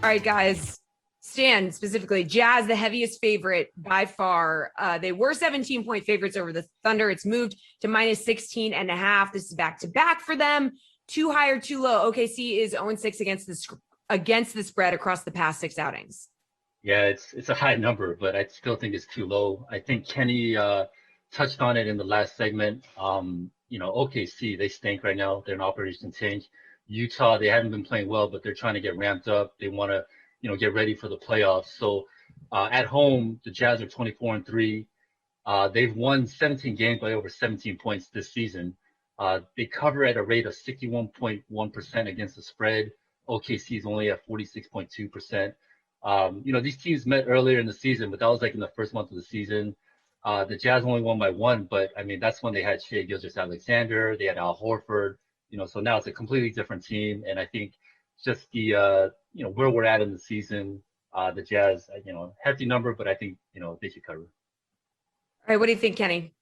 All right, guys. Stan, specifically, Jazz, the heaviest favorite by far. They were 17-point favorites over the Thunder. It's moved to minus 16.5. This is back-to-back for them. Too high or too low? OKC is 0-6 against the spread across the past 6 outings. Yeah, it's a high number, but I still think it's too low. I think Kenny touched on it in the last segment. OKC, they stink right now. They're an operation change. Utah, they haven't been playing well, but they're trying to get ramped up. They want to, get ready for the playoffs. So at home, the Jazz are 24-3. They've won 17 games by over 17 points this season. They cover at a rate of 61.1% against the spread. OKC is only at 46.2%. These teams met earlier in the season, but that was like in the first month of the season. The Jazz only won by 1, but I mean, that's when they had Shai Gilgeous-Alexander, they had Al Horford, so now it's a completely different team. And I think just the, where we're at in the season, the Jazz, hefty number, but I think, they should cover. All right. What do you think, Kenny?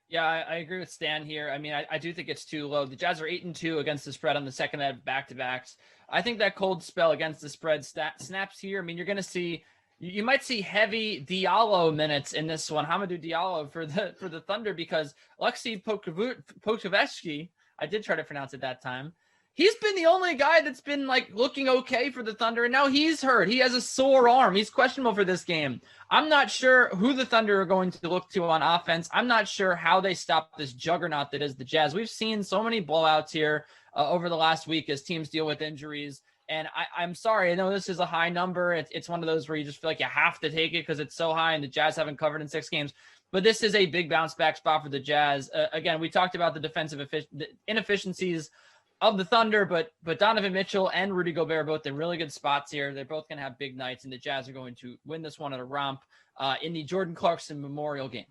Yeah, I agree with Stan here. I mean, I do think it's too low. The Jazz are 8-2 against the spread on the second of back-to-backs. I think that cold spell against the spread snaps here. I mean, you're going to see, you might see heavy Diallo minutes in this one. Hamidou Diallo for the Thunder, because Alexei Pokusevski, I did try to pronounce it that time. He's been the only guy that's been looking okay for the Thunder, and now he's hurt. He has a sore arm. He's questionable for this game. I'm not sure who the Thunder are going to look to on offense. I'm not sure how they stop this juggernaut that is the Jazz. We've seen so many blowouts here over the last week as teams deal with injuries. And I'm sorry, I know this is a high number. It's one of those where you just feel like you have to take it because it's so high and the Jazz haven't covered in 6 games. But this is a big bounce back spot for the Jazz. Again, we talked about the defensive inefficiencies of the Thunder, but Donovan Mitchell and Rudy Gobert are both in really good spots here. They're both going to have big nights, and the Jazz are going to win this one at a romp in the Jordan Clarkson Memorial Game.